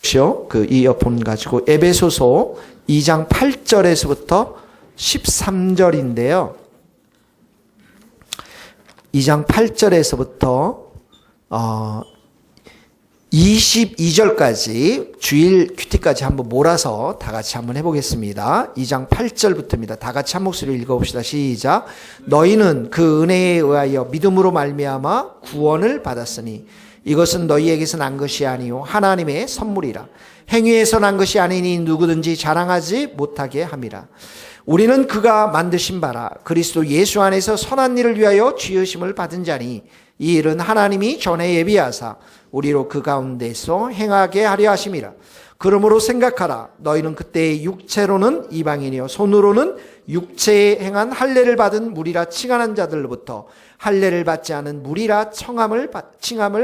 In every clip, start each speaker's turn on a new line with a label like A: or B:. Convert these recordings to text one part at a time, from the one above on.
A: 보십시오. 그 이어폰 가지고 에베소서 2장 8절에서부터 13절인데요. 2장 8절에서부터 22절까지 주일 큐티까지 한번 몰아서 다 같이 한번 해보겠습니다. 2장 8절부터입니다. 다 같이 한 목소리로 읽어봅시다. 시작. 너희는 그 은혜에 의하여 믿음으로 말미암아 구원을 받았으니 이것은 너희에게서 난 것이 아니요 하나님의 선물이라. 행위에서 난 것이 아니니 누구든지 자랑하지 못하게 함이라. 우리는 그가 만드신 바라 그리스도 예수 안에서 선한 일을 위하여 지으심을 받은 자니 이 일은 하나님이 전에 예비하사 우리로 그 가운데서 행하게 하려 하심이라. 그러므로 생각하라. 너희는 그때 육체로는 이방인이요 손으로는 육체에 행한 할례를 받은 무리라 칭하는 자들로부터 할례를 받지 않은 무리라 칭함을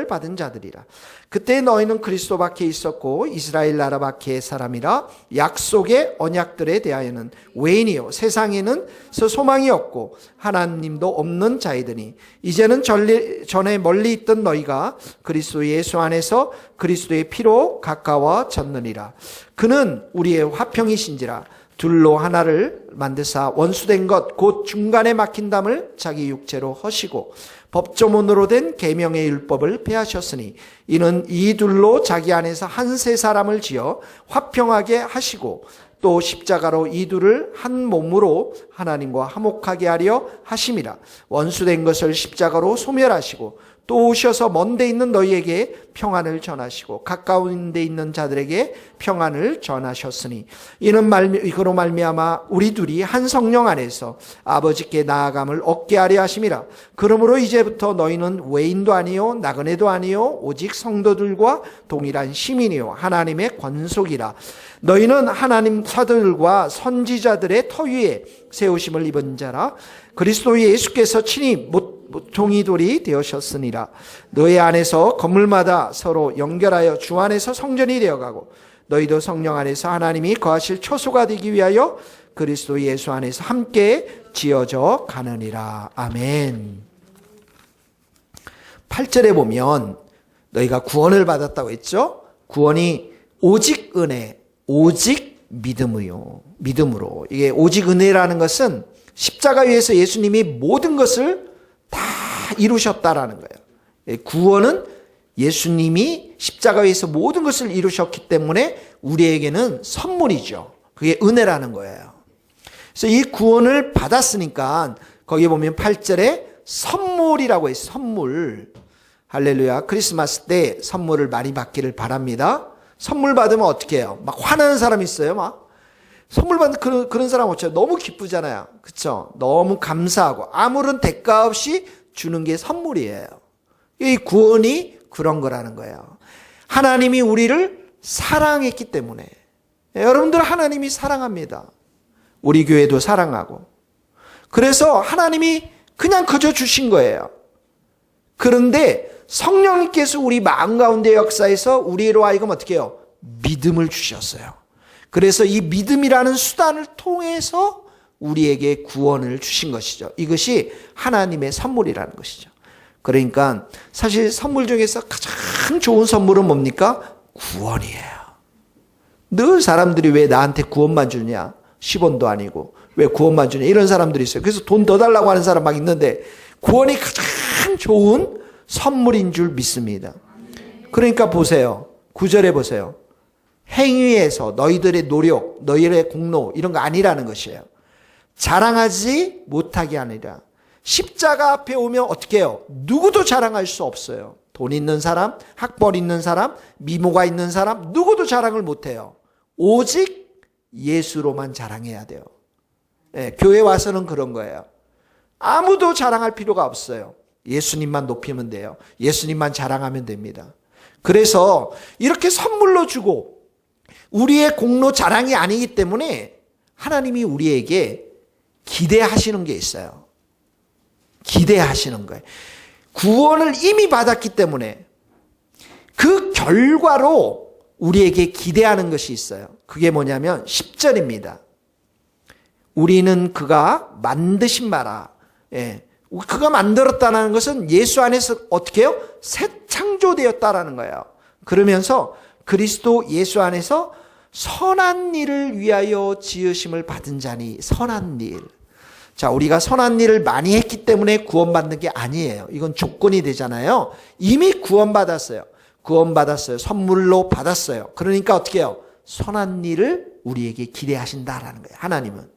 A: 받은 자들이라. 그때 너희는 그리스도 밖에 있었고 이스라엘 나라 밖의 사람이라 약속의 언약들에 대하여는 외인이요 세상에는 소망이 없고 하나님도 없는 자이더니 이제는 전에 멀리 있던 너희가 그리스도 예수 안에서 그리스도의 피로 가까워졌느니라. 그는 우리의 화평이신지라 둘로 하나를 만드사 원수된 것 곧 중간에 막힌 담을 자기 육체로 허시고 법조문으로 된 계명의 율법을 폐하셨으니 이는 이 둘로 자기 안에서 한 세 사람을 지어 화평하게 하시고 또 십자가로 이 둘을 한 몸으로 하나님과 화목하게 하려 하심이라. 원수된 것을 십자가로 소멸하시고 또 오셔서 먼 데 있는 너희에게 평안을 전하시고 가까운 데 있는 자들에게 평안을 전하셨으니 이는 이거로 말미암아 우리 둘이 한 성령 안에서 아버지께 나아감을 얻게 하려 하심이라. 그러므로 이제부터 너희는 외인도 아니요 나그네도 아니요 오직 성도들과 동일한 시민이요 하나님의 권속이라. 너희는 하나님 사도들과 선지자들의 터 위에 세우심을 입은 자라. 그리스도 예수께서 친히 모퉁이돌이 되으셨으니라. 너희 안에서 건물마다 서로 연결하여 주 안에서 성전이 되어가고 너희도 성령 안에서 하나님이 거하실 초소가 되기 위하여 그리스도 예수 안에서 함께 지어져 가느니라. 아멘. 8절에 보면 너희가 구원을 받았다고 했죠. 구원이 오직 은혜, 오직 믿음으로. 이게 오직 은혜라는 것은 십자가 위에서 예수님이 모든 것을 다 이루셨다라는 거예요. 구원은 예수님이 십자가 위에서 모든 것을 이루셨기 때문에 우리에게는 선물이죠. 그게 은혜라는 거예요. 그래서 이 구원을 받았으니까 거기 보면 8절에 선물이라고 해요. 선물. 할렐루야. 크리스마스 때 선물을 많이 받기를 바랍니다. 선물 받으면 어떻게 해요? 막 화나는 사람 있어요. 막 선물 받는 그런 사람 없죠. 너무 기쁘잖아요. 그렇죠? 너무 감사하고 아무런 대가 없이 주는 게 선물이에요. 이 구원이 그런 거라는 거예요. 하나님이 우리를 사랑했기 때문에. 여러분들 하나님이 사랑합니다. 우리 교회도 사랑하고. 그래서 하나님이 그냥 그저 주신 거예요. 그런데 성령님께서 우리 마음 가운데 역사에서 우리로 하여금 어떻게 해요? 믿음을 주셨어요. 그래서 이 믿음이라는 수단을 통해서 우리에게 구원을 주신 것이죠. 이것이 하나님의 선물이라는 것이죠. 그러니까 사실 선물 중에서 가장 좋은 선물은 뭡니까? 구원이에요. 늘 사람들이 왜 나한테 구원만 주냐? 10원도 아니고 왜 구원만 주냐? 이런 사람들이 있어요. 그래서 돈 더 달라고 하는 사람 막 있는데 구원이 가장 좋은 선물인 줄 믿습니다. 그러니까 보세요. 9절에 보세요. 행위에서 너희들의 노력, 너희들의 공로 이런 거 아니라는 것이에요. 자랑하지 못하게 하니라. 십자가 앞에 오면 어떻게 해요? 누구도 자랑할 수 없어요. 돈 있는 사람, 학벌 있는 사람, 미모가 있는 사람 누구도 자랑을 못해요. 오직 예수로만 자랑해야 돼요. 네, 교회 와서는 그런 거예요. 아무도 자랑할 필요가 없어요. 예수님만 높이면 돼요. 예수님만 자랑하면 됩니다. 그래서 이렇게 선물로 주고 우리의 공로 자랑이 아니기 때문에 하나님이 우리에게 기대하시는 게 있어요. 기대하시는 거예요. 구원을 이미 받았기 때문에 그 결과로 우리에게 기대하는 것이 있어요. 그게 뭐냐면 10절입니다. 우리는 그가 만드신 바라. 예. 그가 만들었다는 것은 예수 안에서 어떻게 해요? 새 창조되었다라는 거예요. 그러면서 그리스도 예수 안에서 선한 일을 위하여 지으심을 받은 자니. 선한 일. 자, 우리가 선한 일을 많이 했기 때문에 구원받는 게 아니에요. 이건 조건이 되잖아요. 이미 구원받았어요. 구원받았어요. 선물로 받았어요. 그러니까 어떻게 해요? 선한 일을 우리에게 기대하신다라는 거예요. 하나님은.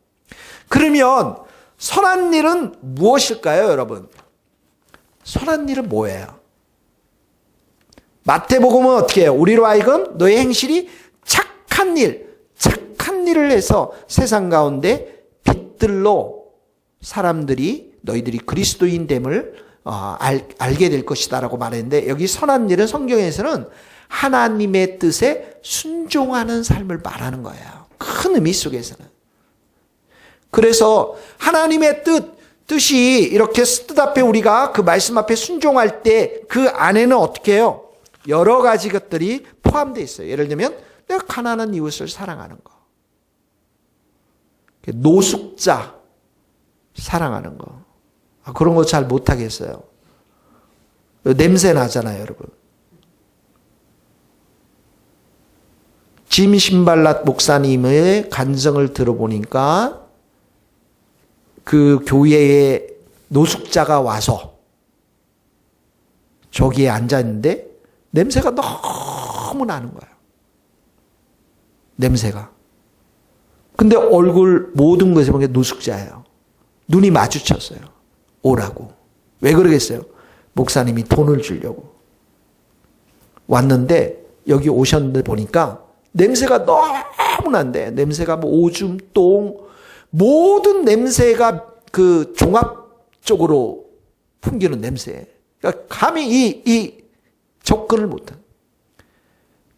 A: 그러면 선한 일은 무엇일까요, 여러분? 선한 일은 뭐예요? 마태복음은 어떻게 해요? 우리로 하여금 너의 행실이 착한 일을 해서 세상 가운데 빛들로 사람들이 너희들이 그리스도인됨을 알게 될 것이다라고 말했는데, 여기 선한 일은 성경에서는 하나님의 뜻에 순종하는 삶을 말하는 거예요. 큰 의미 속에서는. 그래서 하나님의 뜻이 이렇게 뜻 앞에 우리가 그 말씀 앞에 순종할 때 그 안에는 어떻게 해요? 여러 가지 것들이 포함되어 있어요. 예를 들면 내가 가난한 이웃을 사랑하는 거. 노숙자 사랑하는 거. 그런 거 잘 못하겠어요. 냄새 나잖아요, 여러분. 짐 신발랏 목사님의 간증을 들어보니까 그 교회에 노숙자가 와서 저기에 앉아있는데 냄새가 너무 나는 거예요. 냄새가. 근데 얼굴 모든 것에 보면 노숙자예요. 눈이 마주쳤어요. 오라고. 왜 그러겠어요? 목사님이 돈을 주려고. 왔는데 여기 오셨는데 보니까 냄새가 너무 난대. 냄새가 뭐 오줌, 똥, 모든 냄새가 그 종합적으로 풍기는 냄새. 그러니까 감히 이 접근을 못한.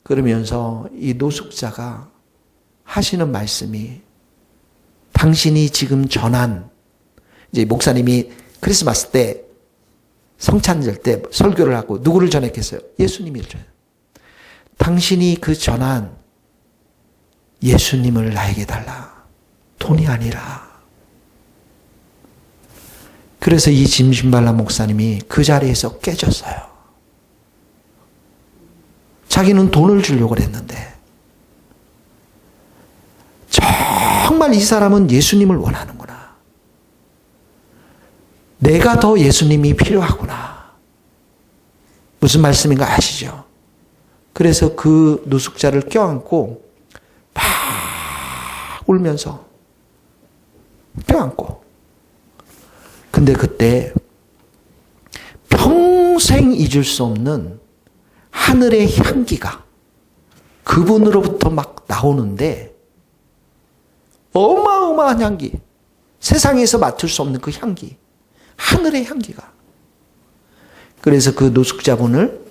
A: 그러면서 이 노숙자가 하시는 말씀이, 당신이 지금 전한, 이제 목사님이 크리스마스 때 성찬절 때 설교를 하고 누구를 전했겠어요? 예수님을 전해요. 당신이 그 전한 예수님을 나에게 달라. 돈이 아니라. 그래서 이 짐신발라 목사님이 그 자리에서 깨졌어요. 자기는 돈을 주려고 그랬는데 정말 이 사람은 예수님을 원하는구나. 내가 더 예수님이 필요하구나. 무슨 말씀인가 아시죠? 그래서 그 노숙자를 껴안고 막 울면서 껴안고. 근데 그때 평생 잊을 수 없는 하늘의 향기가 그분으로부터 막 나오는데, 어마어마한 향기, 세상에서 맡을 수 없는 그 향기, 하늘의 향기가. 그래서 그 노숙자분을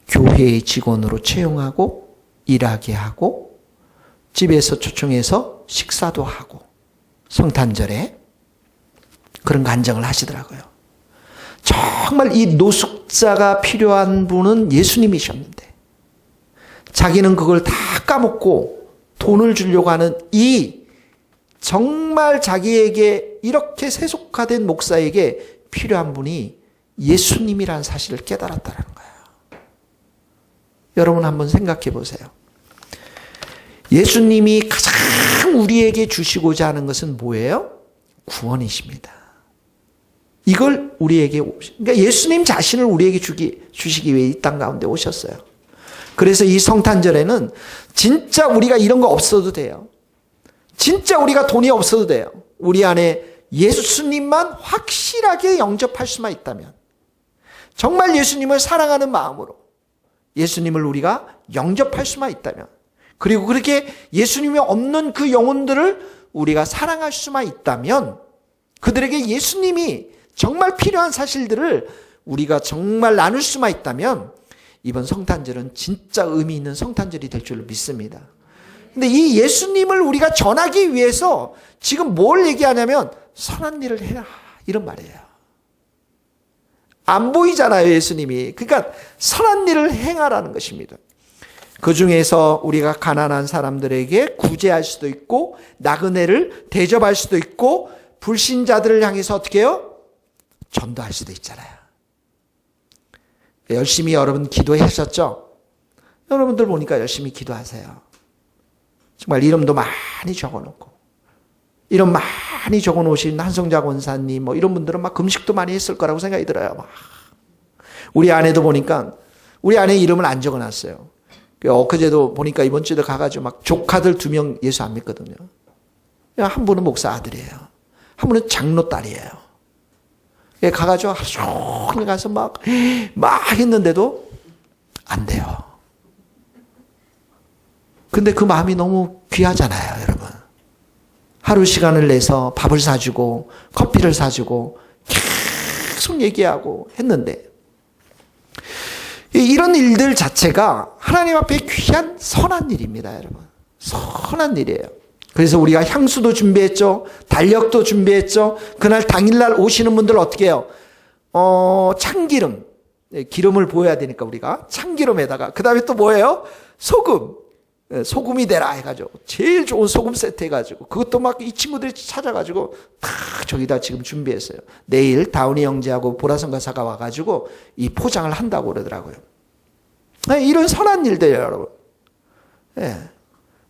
A: 교회의 직원으로 채용하고 일하게 하고 집에서 초청해서 식사도 하고 성탄절에 그런 간증을 하시더라고요. 정말 이 노숙자가 필요한 분은 예수님이셨는데 자기는 그걸 다 까먹고 돈을 주려고 하는 이 정말 자기에게 이렇게 세속화된 목사에게 필요한 분이 예수님이라는 사실을 깨달았다는 거예요. 여러분 한번 생각해 보세요. 예수님이 가장 우리에게 주시고자 하는 것은 뭐예요? 구원이십니다. 이걸 우리에게, 그러니까 예수님 자신을 우리에게 주시기 위해 이 땅 가운데 오셨어요. 그래서 이 성탄절에는 진짜 우리가 이런 거 없어도 돼요. 진짜 우리가 돈이 없어도 돼요. 우리 안에 예수님만 확실하게 영접할 수만 있다면, 정말 예수님을 사랑하는 마음으로 예수님을 우리가 영접할 수만 있다면, 그리고 그렇게 예수님이 없는 그 영혼들을 우리가 사랑할 수만 있다면, 그들에게 예수님이 정말 필요한 사실들을 우리가 정말 나눌 수만 있다면 이번 성탄절은 진짜 의미 있는 성탄절이 될 줄로 믿습니다. 근데 이 예수님을 우리가 전하기 위해서 지금 뭘 얘기하냐면 선한 일을 해라, 이런 말이에요. 안 보이잖아요, 예수님이. 그러니까 선한 일을 행하라는 것입니다. 그 중에서 우리가 가난한 사람들에게 구제할 수도 있고 나그네를 대접할 수도 있고 불신자들을 향해서 어떻게 해요? 전도할 수도 있잖아요. 열심히 여러분 기도하셨죠? 여러분들 보니까 열심히 기도하세요. 정말 이름도 많이 적어놓고, 이름 많이 적어놓으신 한성자 권사님, 이런 분들은 막 금식도 많이 했을 거라고 생각이 들어요. 막. 우리 아내도 보니까, 우리 아내 이름을 안 적어놨어요. 엊그제도 보니까 이번 주에도 가가지고 막 조카들 2명 예수 안 믿거든요. 한 분은 목사 아들이에요. 한 분은 장로 딸이에요. 가가지고 하루 종일 가서 막 했는데도 안 돼요. 근데 그 마음이 너무 귀하잖아요, 여러분. 하루 시간을 내서 밥을 사주고 커피를 사주고 계속 얘기하고 했는데, 이런 일들 자체가 하나님 앞에 귀한 선한 일입니다, 여러분. 선한 일이에요. 그래서 우리가 향수도 준비했죠. 달력도 준비했죠. 그날 당일날 오시는 분들 어떻게 해요? 참기름. 기름을 보여야 되니까 우리가 참기름에다가, 그 다음에 또 뭐예요? 소금. 소금이 되라 해가지고 제일 좋은 소금 세트 해가지고, 그것도 막 이 친구들이 찾아가지고 다 저기다 지금 준비했어요. 내일 다운이 형제하고 보라성 가사가 와가지고 이 포장을 한다고 그러더라고요. 이런 선한 일들, 여러분.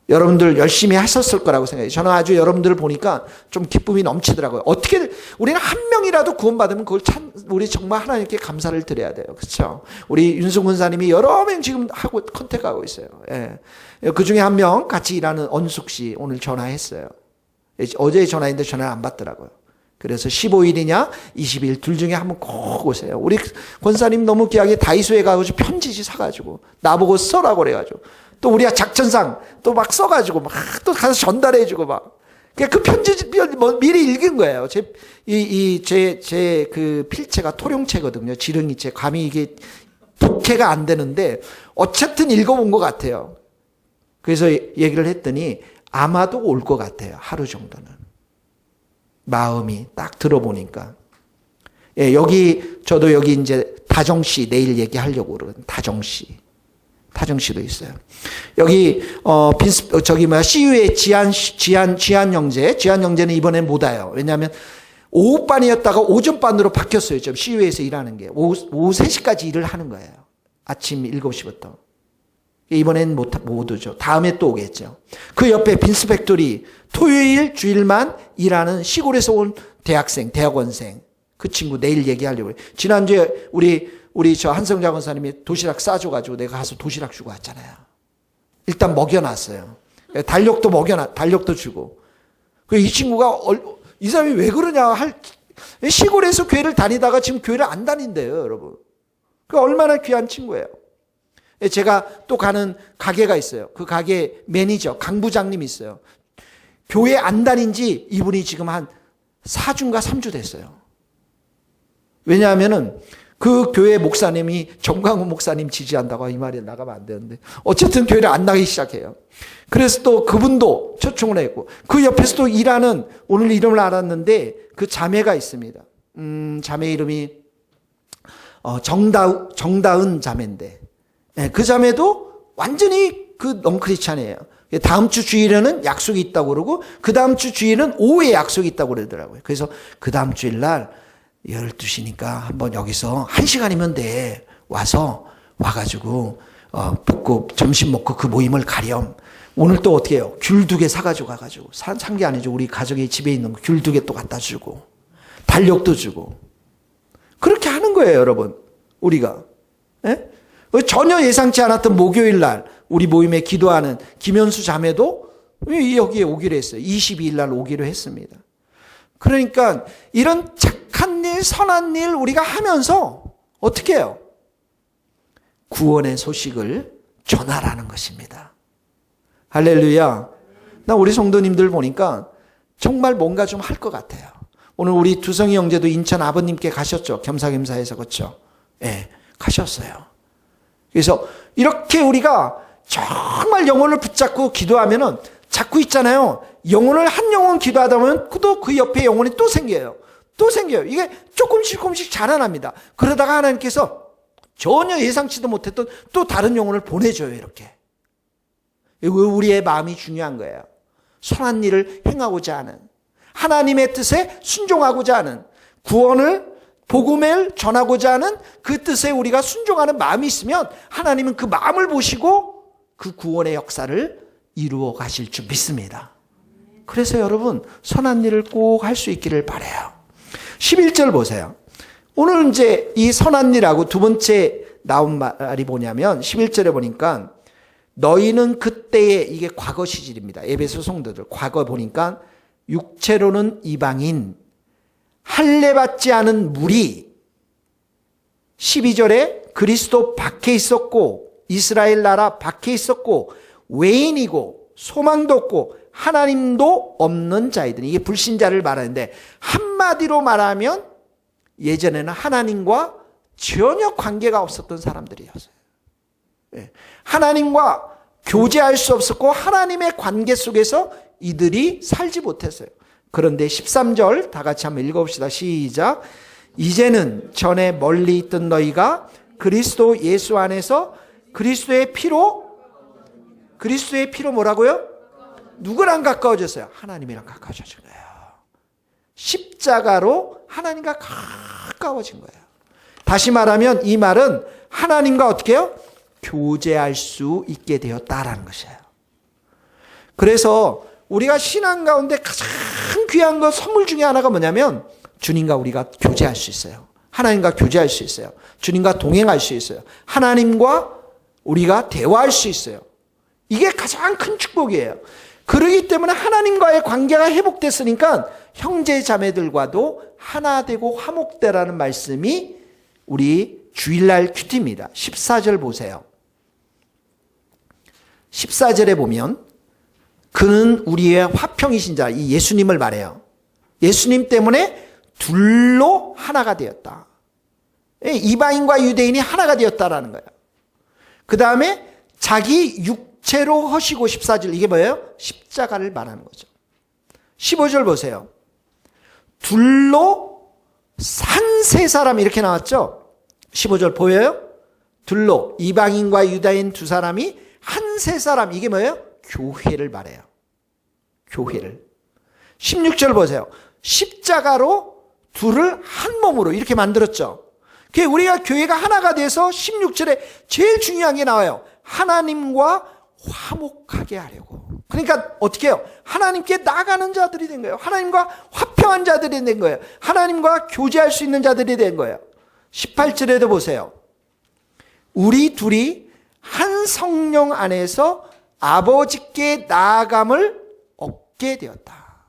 A: 여러분들 열심히 하셨을 거라고 생각해요. 저는 아주 여러분들을 보니까 좀 기쁨이 넘치더라고요. 어떻게, 우리는 한 명이라도 구원받으면 그걸 우리 정말 하나님께 감사를 드려야 돼요. 그렇죠? 우리 윤승 군사님이 여러 명 지금 하고 컨택하고 있어요. 그 중에 한 명 같이 일하는 언숙 씨 오늘 전화했어요. 어제 전화했는데 전화를 안 받더라고요. 그래서 15일이냐 20일 둘 중에 한번 꼭 오세요. 우리 권사님 너무 귀하게 다이소에 가가지고 편지지 사가지고 나보고 써라고 그래가지고, 또 우리가 작전상 또 막 써가지고 막 또 가서 전달해주고 막. 그 편지 미리 읽은 거예요. 제 그 필체가 토룡체거든요. 지렁이체. 감히 이게 독해가 안 되는데 어쨌든 읽어본 것 같아요. 그래서 얘기를 했더니 아마도 올 것 같아요. 하루 정도는. 마음이 딱 들어보니까. 저도 여기 이제 다정씨 내일 얘기하려고 그러거든요. 다정씨. 타정씨도 있어요. 여기 CU의 지한 형제는 이번엔 못 와요. 왜냐하면 오후반이었다가 오전반으로 바뀌었어요. 지금 CU에서 일하는 게 오후 3시까지 일을 하는 거예요. 아침 7시부터. 이번엔 못 오죠. 다음에 또 오겠죠. 그 옆에 빈스팩토리 토요일 주일만 일하는 시골에서 온 대학원생 그 친구 내일 얘기하려고 해요. 지난주에 우리 저 한성자 권사님이 도시락 싸줘가지고 내가 가서 도시락 주고 왔잖아요. 일단 먹여놨어요. 달력도 주고. 이 친구가 이 사람이 왜 그러냐 시골에서 교회를 다니다가 지금 교회를 안 다닌대요, 여러분. 그 얼마나 귀한 친구예요. 제가 또 가는 가게가 있어요. 그 가게 매니저 강 부장님이 있어요. 교회 안 다닌 지 이분이 지금 한 4주인가 3주 됐어요. 왜냐하면은 그 교회 목사님이 정광훈 목사님 지지한다고, 이 말이 나가면 안 되는데 어쨌든 교회를 안 나가기 시작해요. 그래서 또 그분도 초청을 했고, 그 옆에서 또 일하는, 오늘 이름을 알았는데 그 자매가 있습니다. 자매 이름이 정다은 자매인데, 그 자매도 완전히 그 넌크리스찬이에요. 다음 주 주일에는 약속이 있다고 그러고 그 다음 주 주일은 오후에 약속이 있다고 그러더라고요. 그래서 그 다음 주일날 12시니까 한번 여기서 1시간이면 돼. 와가지고, 볶고 점심 먹고 그 모임을 가렴. 오늘 또 어떻게 해요? 귤 2개 사가지고 가가지고. 산 게 아니죠. 우리 가족이 집에 있는 거 귤 2개 또 갖다 주고. 달력도 주고. 그렇게 하는 거예요, 여러분. 우리가. 예? 전혀 예상치 않았던 목요일 날 우리 모임에 기도하는 김현수 자매도 여기에 오기로 했어요. 22일 날 오기로 했습니다. 그러니까 이런 착한 일, 선한 일 우리가 하면서 어떻게 해요? 구원의 소식을 전하라는 것입니다. 할렐루야. 나 우리 성도님들 보니까 정말 뭔가 좀 할 것 같아요. 오늘 우리 두성이 형제도 인천 아버님께 가셨죠. 겸사겸사해서. 그렇죠? 예, 가셨어요. 그래서 이렇게 우리가 정말 영혼을 붙잡고 기도하면은 자꾸 있잖아요. 한 영혼 기도하다 보면 그 옆에 영혼이 또 생겨요. 이게 조금씩 자라납니다. 그러다가 하나님께서 전혀 예상치도 못했던 또 다른 영혼을 보내줘요, 이렇게. 우리의 마음이 중요한 거예요. 선한 일을 행하고자 하는, 하나님의 뜻에 순종하고자 하는, 복음을 전하고자 하는 그 뜻에 우리가 순종하는 마음이 있으면 하나님은 그 마음을 보시고 그 구원의 역사를 이루어 가실 줄 믿습니다. 그래서 여러분 선한 일을 꼭 할 수 있기를 바라요. 11절 보세요. 오늘 이제 이 선한 일하고 두 번째 나온 말이 뭐냐면 11절에 보니까 너희는 그때에, 이게 과거 시질입니다. 에베소 성도들 과거 보니까 육체로는 이방인, 할례 받지 않은 무리, 12절에 그리스도 밖에 있었고 이스라엘 나라 밖에 있었고 외인이고 소망도 없고 하나님도 없는 자이들, 이게 불신자를 말하는데 한마디로 말하면 예전에는 하나님과 전혀 관계가 없었던 사람들이었어요. 하나님과 교제할 수 없었고 하나님의 관계 속에서 이들이 살지 못했어요. 그런데 13절 다 같이 한번 읽어봅시다. 시작. 이제는 전에 멀리 있던 너희가 그리스도 예수 안에서 그리스도의 피로 뭐라고요? 누구랑 가까워졌어요? 하나님이랑 가까워진 거예요. 십자가로 하나님과 가까워진 거예요. 다시 말하면 이 말은 하나님과 어떻게 해요? 교제할 수 있게 되었다라는 것이에요. 그래서 우리가 신앙 가운데 가장 귀한 것, 선물 중에 하나가 뭐냐면 주님과 우리가 교제할 수 있어요. 하나님과 교제할 수 있어요. 주님과 동행할 수 있어요. 하나님과 우리가 대화할 수 있어요. 이게 가장 큰 축복이에요. 그러기 때문에 하나님과의 관계가 회복됐으니까 형제 자매들과도 하나 되고 화목되라는 말씀이 우리 주일날 큐티입니다. 14절 보세요. 14절에 보면 그는 우리의 화평이신 자, 이 예수님을 말해요. 예수님 때문에 둘로 하나가 되었다. 이방인과 유대인이 하나가 되었다라는 거예요. 그 다음에 자기 육체로 허시고, 14절 이게 뭐예요? 십자가를 말하는 거죠. 15절 보세요. 둘로 산 세 사람 이렇게 나왔죠. 15절 보여요? 둘로 이방인과 유다인 두 사람이 한 세 사람, 이게 뭐예요? 교회를 말해요. 교회를. 16절 보세요. 십자가로 둘을 한 몸으로 이렇게 만들었죠. 우리가 교회가 하나가 돼서 16절에 제일 중요한 게 나와요. 하나님과 화목하게 하려고. 그러니까 어떻게 해요? 하나님께 나가는 자들이 된 거예요. 하나님과 화평한 자들이 된 거예요. 하나님과 교제할 수 있는 자들이 된 거예요. 18절에도 보세요. 우리 둘이 한 성령 안에서 아버지께 나아감을 얻게 되었다.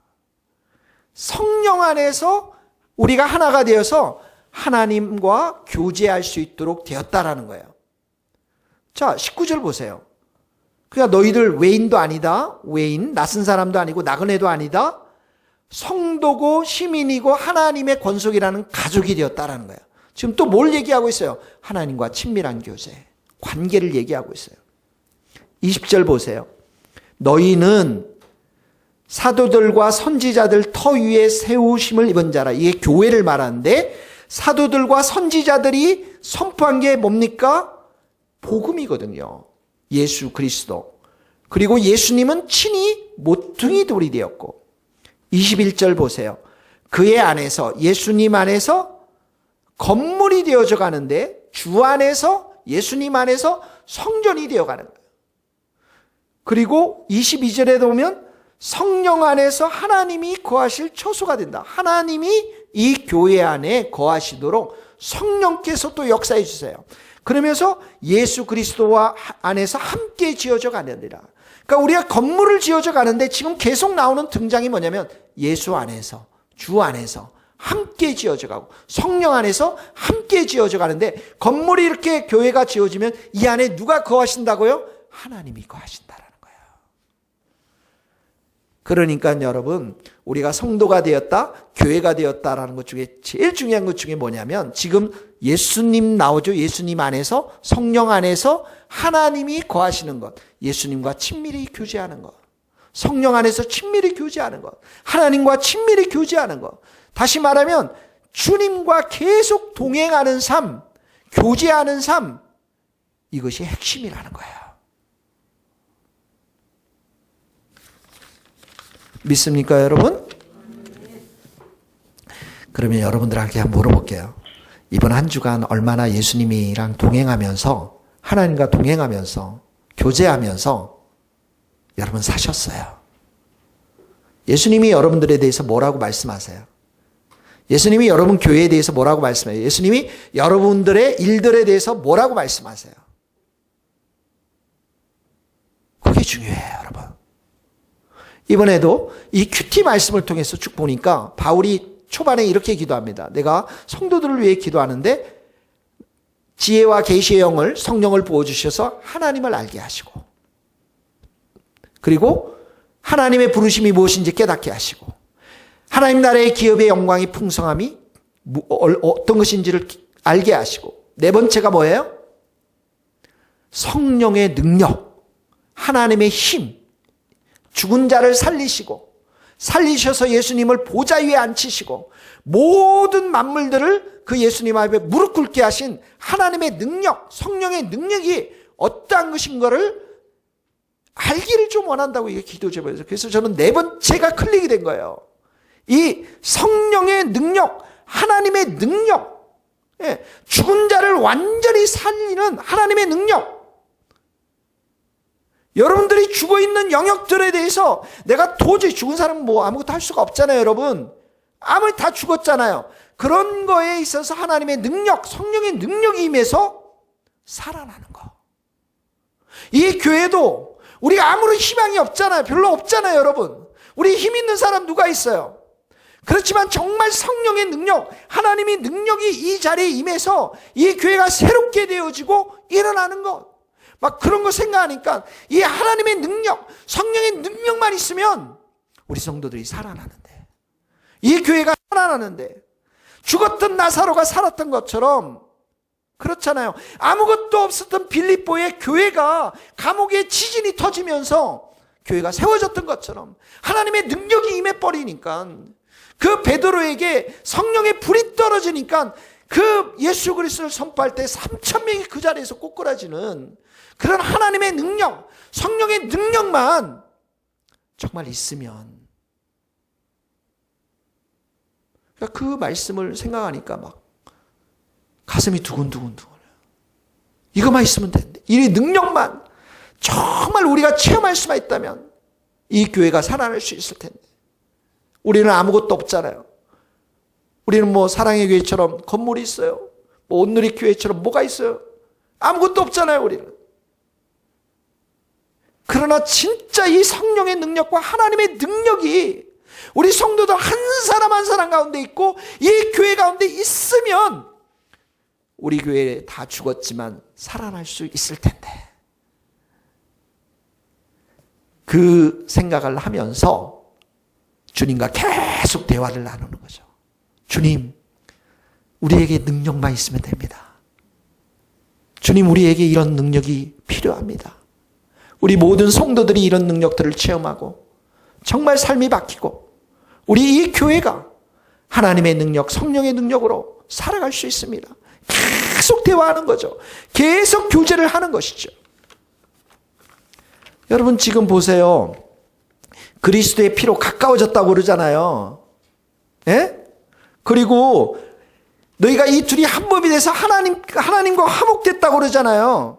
A: 성령 안에서 우리가 하나가 되어서 하나님과 교제할 수 있도록 되었다라는 거예요. 자, 19절 보세요. 그러니까 너희들 외인도 아니다. 외인, 낯선 사람도 아니고 나그네도 아니다. 성도고 시민이고 하나님의 권속이라는 가족이 되었다라는 거예요. 지금 또 뭘 얘기하고 있어요? 하나님과 친밀한 교제, 관계를 얘기하고 있어요. 20절 보세요. 너희는 사도들과 선지자들 터 위에 세우심을 입은 자라. 이게 교회를 말하는데 사도들과 선지자들이 선포한 게 뭡니까? 복음이거든요. 예수 그리스도. 그리고 예수님은 친히 모퉁이 돌이 되었고, 21절 보세요. 그의 안에서, 예수님 안에서 건물이 되어져 가는데 주 안에서, 예수님 안에서 성전이 되어 가는 거예요. 그리고 22절에 보면 성령 안에서 하나님이 거하실 처소가 된다. 하나님이 이 교회 안에 거하시도록 성령께서 또 역사해 주세요. 그러면서 예수 그리스도와 안에서 함께 지어져 가느니라. 그러니까 우리가 건물을 지어져 가는데 지금 계속 나오는 등장이 뭐냐면 예수 안에서, 주 안에서 함께 지어져 가고 성령 안에서 함께 지어져 가는데, 건물이 이렇게 교회가 지어지면 이 안에 누가 거하신다고요? 하나님이 거하신다라는 거예요. 그러니까 여러분, 우리가 성도가 되었다, 교회가 되었다라는 것 중에 제일 중요한 것 중에 뭐냐면 지금 예수님 나오죠. 예수님 안에서, 성령 안에서 하나님이 거하시는 것, 예수님과 친밀히 교제하는 것, 성령 안에서 친밀히 교제하는 것, 하나님과 친밀히 교제하는 것. 다시 말하면 주님과 계속 동행하는 삶, 교제하는 삶, 이것이 핵심이라는 거예요. 믿습니까, 여러분? 그러면 여러분들한테 한번 물어볼게요. 이번 한 주간 얼마나 예수님이랑 동행하면서, 하나님과 동행하면서 교제하면서 여러분 사셨어요. 예수님이 여러분들에 대해서 뭐라고 말씀하세요? 예수님이 여러분 교회에 대해서 뭐라고 말씀해요? 예수님이 여러분들의 일들에 대해서 뭐라고 말씀하세요? 그게 중요해요, 여러분. 이번에도 이 큐티 말씀을 통해서 쭉 보니까 바울이 초반에 이렇게 기도합니다. 내가 성도들을 위해 기도하는데 지혜와 계시의 영을, 성령을 부어주셔서 하나님을 알게 하시고, 그리고 하나님의 부르심이 무엇인지 깨닫게 하시고, 하나님 나라의 기업의 영광이 풍성함이 어떤 것인지를 알게 하시고, 네 번째가 뭐예요? 성령의 능력, 하나님의 힘, 죽은 자를 살리셔서 예수님을 보좌 위에 앉히시고 모든 만물들을 그 예수님 앞에 무릎 꿇게 하신 하나님의 능력, 성령의 능력이 어떠한 것인가를 알기를 좀 원한다고 이게 기도 제목이에요. 그래서 저는 네 번째가 클릭이 된 거예요. 이 성령의 능력, 하나님의 능력, 죽은 자를 완전히 살리는 하나님의 능력. 여러분들이 죽어있는 영역들에 대해서 내가 도저히, 죽은 사람은 뭐 아무것도 할 수가 없잖아요, 여러분. 아무리 다 죽었잖아요. 그런 거에 있어서 하나님의 능력, 성령의 능력이 임해서 살아나는 거. 이 교회도 우리가 아무런 희망이 없잖아요. 별로 없잖아요, 여러분. 우리 힘 있는 사람 누가 있어요? 그렇지만 정말 성령의 능력, 하나님의 능력이 이 자리에 임해서 이 교회가 새롭게 되어지고 일어나는 것. 막 그런 거 생각하니까 이 하나님의 능력, 성령의 능력만 있으면 우리 성도들이 살아나는데, 이 교회가 살아나는데, 죽었던 나사로가 살았던 것처럼, 그렇잖아요. 아무것도 없었던 빌립보의 교회가 감옥에 지진이 터지면서 교회가 세워졌던 것처럼 하나님의 능력이 임해버리니까, 그 베드로에게 성령의 불이 떨어지니까 그 예수 그리스도를 선포할 때 3,000명이 그 자리에서 꼬꾸라지는 그런 하나님의 능력, 성령의 능력만 정말 있으면, 그 말씀을 생각하니까 막 가슴이 두근두근두근해요. 이것만 있으면 되는데, 이 능력만 정말 우리가 체험할 수만 있다면 이 교회가 살아날 수 있을 텐데. 우리는 아무것도 없잖아요. 우리는 뭐 사랑의 교회처럼 건물이 있어요. 뭐 온누리 교회처럼 뭐가 있어요. 아무것도 없잖아요, 우리는. 그러나 진짜 이 성령의 능력과 하나님의 능력이 우리 성도들 한 사람 한 사람 가운데 있고 이 교회 가운데 있으면 우리 교회에 다 죽었지만 살아날 수 있을 텐데, 그 생각을 하면서 주님과 계속 대화를 나누는 거죠. 주님, 우리에게 능력만 있으면 됩니다. 주님, 우리에게 이런 능력이 필요합니다. 우리 모든 성도들이 이런 능력들을 체험하고 정말 삶이 바뀌고 우리 이 교회가 하나님의 능력, 성령의 능력으로 살아갈 수 있습니다. 계속 대화하는 거죠. 계속 교제를 하는 것이죠. 여러분 지금 보세요. 그리스도의 피로 가까워졌다고 그러잖아요. 예? 그리고 너희가 이 둘이 한 몸이 돼서 하나님과 화목됐다고 그러잖아요.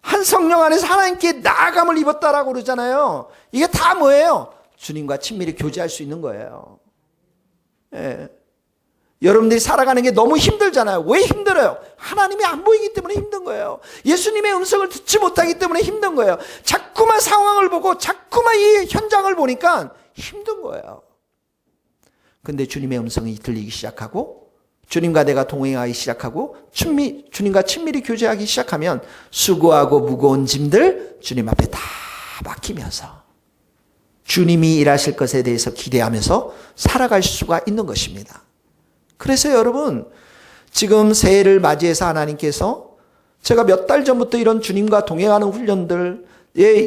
A: 한 성령 안에서 하나님께 나아감을 입었다라고 그러잖아요. 이게 다 뭐예요? 주님과 친밀히 교제할 수 있는 거예요. 예. 여러분들이 살아가는 게 너무 힘들잖아요. 왜 힘들어요? 하나님이 안 보이기 때문에 힘든 거예요. 예수님의 음성을 듣지 못하기 때문에 힘든 거예요. 자꾸만 상황을 보고 자꾸만 이 현장을 보니까 힘든 거예요. 근데 주님의 음성이 들리기 시작하고 주님과 내가 동행하기 시작하고 주님과 친밀히 교제하기 시작하면 수고하고 무거운 짐들 주님 앞에 다 맡기면서 주님이 일하실 것에 대해서 기대하면서 살아갈 수가 있는 것입니다. 그래서 여러분 지금 새해를 맞이해서 하나님께서 제가 몇 달 전부터 이런 주님과 동행하는 훈련들,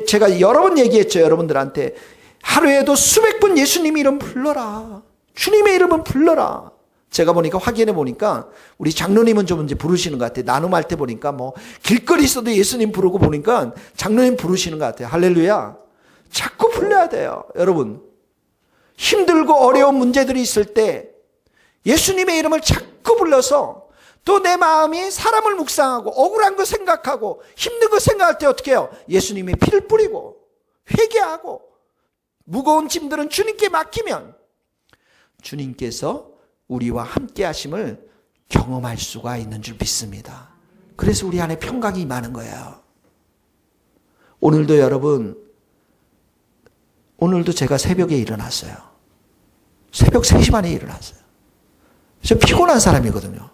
A: 제가 여러 번 얘기했죠. 여러분들한테 하루에도 수백 번 예수님 이름 불러라, 주님의 이름은 불러라. 제가 보니까 확인해 보니까 우리 장로님은 좀 이제 부르시는 것 같아요. 나눔할 때 보니까 뭐 길거리 있어도 예수님 부르고 보니까 장로님 부르시는 것 같아요. 할렐루야. 자꾸 불러야 돼요. 여러분 힘들고 어려운 문제들이 있을 때 예수님의 이름을 자꾸 불러서 또 내 마음이 사람을 묵상하고 억울한 거 생각하고 힘든 거 생각할 때 어떻게 해요? 예수님의 피를 뿌리고 회개하고 무거운 짐들은 주님께 맡기면 주님께서 우리와 함께 하심을 경험할 수가 있는 줄 믿습니다. 그래서 우리 안에 평강이 임하는 거예요. 오늘도 여러분, 오늘도 제가 새벽에 일어났어요. 새벽 3시 반에 일어났어요. 저 피곤한 사람이거든요.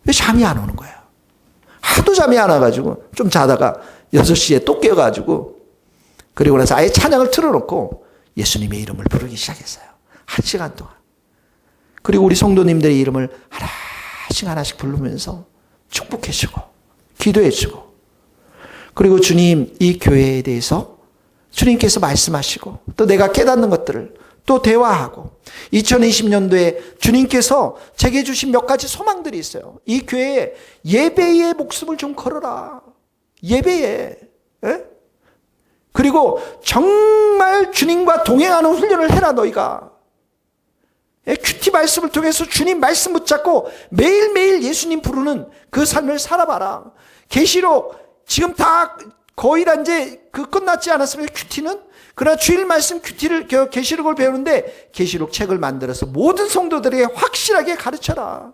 A: 왜 잠이 안 오는 거예요? 하도 잠이 안 와가지고 좀 자다가 6시에 또 깨어가지고 그리고 나서 아예 찬양을 틀어놓고 예수님의 이름을 부르기 시작했어요. 1시간 동안. 그리고 우리 성도님들의 이름을 하나씩 하나씩 부르면서 축복해 주고 기도해 주고 그리고 주님 이 교회에 대해서 주님께서 말씀하시고 또 내가 깨닫는 것들을 또 대화하고 2020년도에 주님께서 제게 주신 몇 가지 소망들이 있어요. 이 교회에 예배의 목숨을 좀 걸어라. 예배에. 에? 그리고 정말 주님과 동행하는 훈련을 해라 너희가. 큐티 말씀을 통해서 주님 말씀 붙잡고 매일매일 예수님 부르는 그 삶을 살아봐라. 계시록 지금 다 거의 다 이제 끝났지 않았습니까? 큐티는? 그러나 주일 말씀 큐티를 계시록을 배우는데 계시록 책을 만들어서 모든 성도들에게 확실하게 가르쳐라.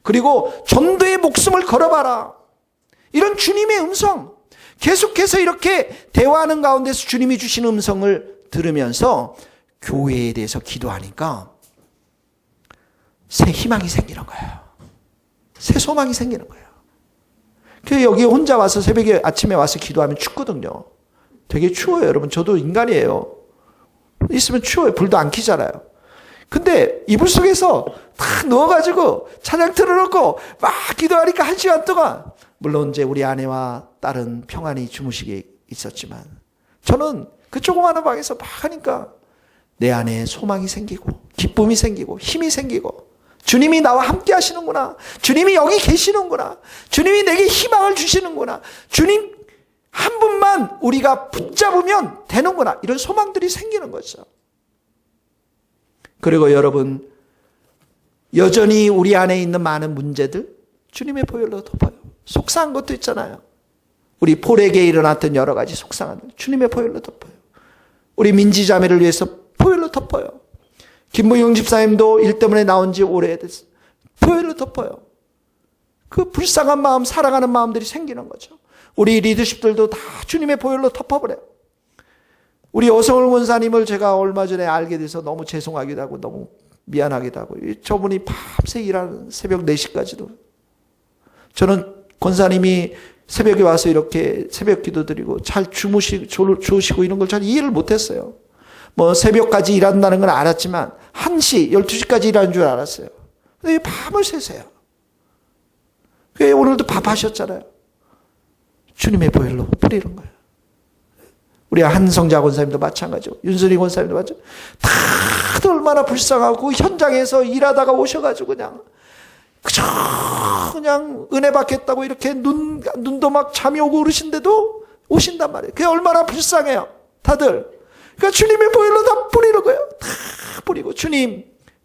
A: 그리고 전도의 목숨을 걸어봐라. 이런 주님의 음성 계속해서 이렇게 대화하는 가운데서 주님이 주신 음성을 들으면서 교회에 대해서 기도하니까 새 희망이 생기는 거예요. 새 소망이 생기는 거예요. 그 여기 혼자 와서 새벽에 아침에 와서 기도하면 춥거든요. 되게 추워요, 여러분. 저도 인간이에요. 있으면 추워요. 불도 안 켜잖아요. 근데 이불 속에서 탁 누워가지고 찬양 틀어놓고 막 기도하니까 1시간 동안 물론 이제 우리 아내와 딸은 평안히 주무시게 있었지만 저는 그 조그마한 방에서 막 하니까 내 안에 소망이 생기고 기쁨이 생기고 힘이 생기고 주님이 나와 함께 하시는구나. 주님이 여기 계시는구나. 주님이 내게 희망을 주시는구나. 주님 한 분만 우리가 붙잡으면 되는구나. 이런 소망들이 생기는 거죠. 그리고 여러분 여전히 우리 안에 있는 많은 문제들 주님의 보혈로 덮어요. 속상한 것도 있잖아요. 우리 폴에게 일어났던 여러 가지 속상한 것 주님의 보혈로 덮어요. 우리 민지 자매를 위해서 보혈로 덮어요. 김무용 집사님도 일 때문에 나온 지 오래됐어요. 보혈로 덮어요. 그 불쌍한 마음, 사랑하는 마음들이 생기는 거죠. 우리 리더십들도 다 주님의 보혈로 덮어버려요. 우리 오성을 원사님을 제가 얼마 전에 알게 돼서 너무 죄송하기도 하고 너무 미안하기도 하고 저분이 밤새 일하는 새벽 4시까지도 저는 권사님이 새벽에 와서 이렇게 새벽 기도 드리고 잘 주무시고 이런 걸 잘 이해를 못했어요. 뭐 새벽까지 일한다는 건 알았지만 1시, 12시까지 일하는 줄 알았어요. 근데 밤을 새세요. 오늘도 밥하셨잖아요. 주님의 보혈로 뿌리는 거예요. 우리 한성자 권사님도 마찬가지고 윤선희 권사님도 마찬가지고 다들 얼마나 불쌍하고 현장에서 일하다가 오셔가지고 그냥 은혜 받겠다고 이렇게 눈도 막 잠이 오고 그러신데도 오신단 말이에요. 그게 얼마나 불쌍해요. 다들. 그러니까 주님의 보혈로 다 뿌리는 거예요. 다 뿌리고 주님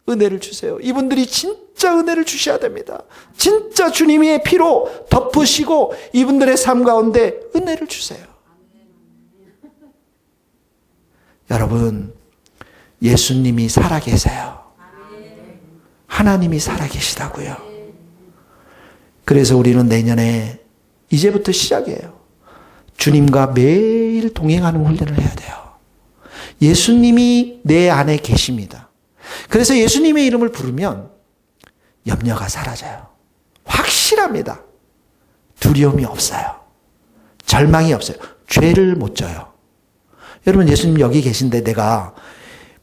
A: 은혜를 주세요. 이분들이 진짜 은혜를 주셔야 됩니다. 진짜 주님의 피로 덮으시고 이분들의 삶 가운데 은혜를 주세요. 여러분 예수님이 살아계세요. 하나님이 살아계시다고요. 그래서 우리는 내년에 이제부터 시작이에요. 주님과 매일 동행하는 훈련을 해야 돼요. 예수님이 내 안에 계십니다. 그래서 예수님의 이름을 부르면 염려가 사라져요. 확실합니다. 두려움이 없어요. 절망이 없어요. 죄를 못 져요. 여러분 예수님 여기 계신데 내가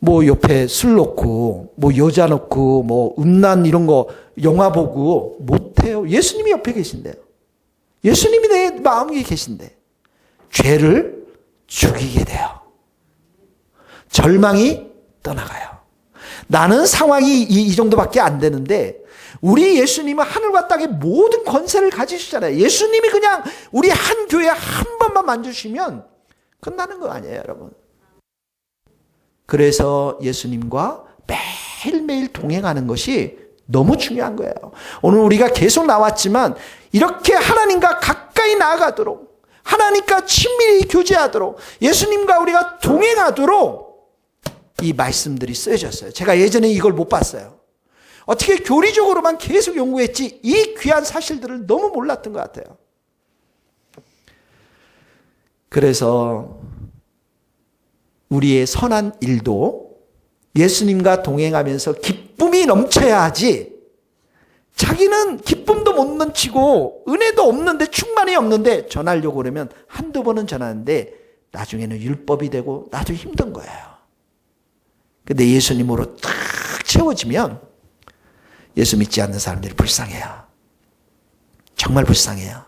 A: 뭐 옆에 술 놓고 뭐 여자 놓고 뭐 음란 이런 거 영화 보고 못해요. 예수님이 옆에 계신데요. 예수님이 내 마음에 계신데 죄를 죽이게 돼요. 절망이 떠나가요. 나는 상황이 이 정도밖에 안 되는데 우리 예수님은 하늘과 땅의 모든 권세를 가지시잖아요. 예수님이 그냥 우리 한 교회 한 번만 만져주시면 끝나는 거 아니에요, 여러분. 그래서 예수님과 매일매일 동행하는 것이 너무 중요한 거예요. 오늘 우리가 계속 나왔지만 이렇게 하나님과 가까이 나아가도록, 하나님과 친밀히 교제하도록, 예수님과 우리가 동행하도록 이 말씀들이 쓰여졌어요. 제가 예전에 이걸 못 봤어요. 어떻게 교리적으로만 계속 연구했지 이 귀한 사실들을 너무 몰랐던 것 같아요. 그래서 우리의 선한 일도 예수님과 동행하면서 기쁨이 넘쳐야 하지, 자기는 기쁨도 못 넘치고 은혜도 없는데, 충만이 없는데 전하려고 그러면 한두 번은 전하는데 나중에는 율법이 되고 나도 힘든 거예요. 근데 예수님으로 탁 채워지면 예수 믿지 않는 사람들이 불쌍해요. 정말 불쌍해요.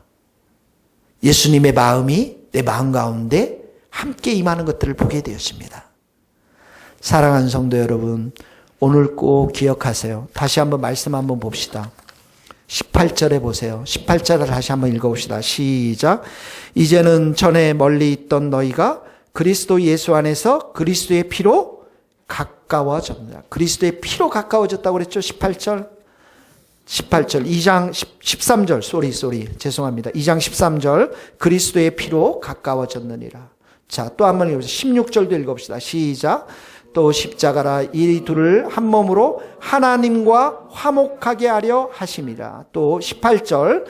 A: 예수님의 마음이 내 마음 가운데 함께 임하는 것들을 보게 되었습니다. 사랑하는 성도 여러분, 오늘 꼭 기억하세요. 다시 한번 말씀 한번 봅시다. 18절에 보세요. 18절을 다시 한번 읽어봅시다. 시작. 이제는 전에 멀리 있던 너희가 그리스도 예수 안에서 그리스도의 피로 가까워졌느라. 그리스도의 피로 가까워졌다고 그랬죠. 18절. 2장 13절. 죄송합니다. 2장 13절. 그리스도의 피로 가까워졌느니라. 자, 또 한 번 읽어보세요. 16절도 읽어봅시다. 시작. 또 십자가라 이 둘을 한 몸으로 하나님과 화목하게 하려 하심이라. 또 18절.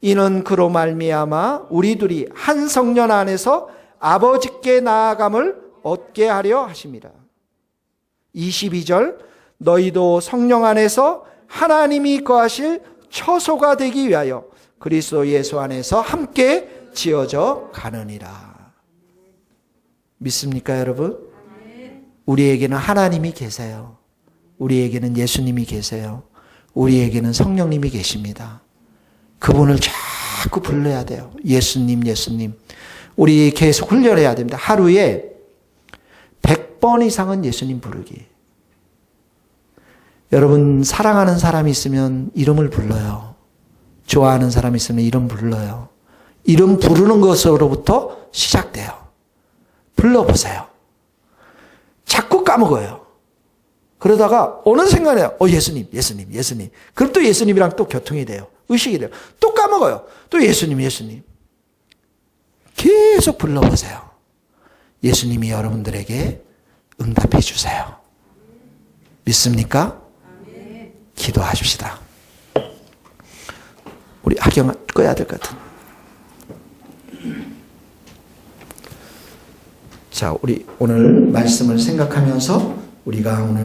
A: 이는 그로 말미암아 우리 둘이 한 성령 안에서 아버지께 나아감을 얻게 하려 하심이라. 22절. 너희도 성령 안에서 하나님이 거하실 처소가 되기 위하여 그리스도 예수 안에서 함께 지어져 가느니라. 믿습니까, 여러분? 우리에게는 하나님이 계세요. 우리에게는 예수님이 계세요. 우리에게는 성령님이 계십니다. 그분을 자꾸 불러야 돼요. 예수님, 예수님. 우리 계속 훈련해야 됩니다. 하루에 100번 이상은 예수님 부르기. 여러분, 사랑하는 사람이 있으면 이름을 불러요. 좋아하는 사람이 있으면 이름 불러요. 이름 부르는 것으로부터 시작돼요. 불러보세요. 자꾸 까먹어요. 그러다가 어느 순간에 예수님, 예수님, 예수님. 그럼 또 예수님이랑 또 교통이 돼요. 의식이 돼요. 또 까먹어요. 또 예수님, 예수님. 계속 불러보세요. 예수님이 여러분들에게 응답해 주세요. 믿습니까? 기도하십시다. 우리 하경 꺼야 될 것 같은. 자, 우리 오늘 말씀을 생각하면서 우리가 오늘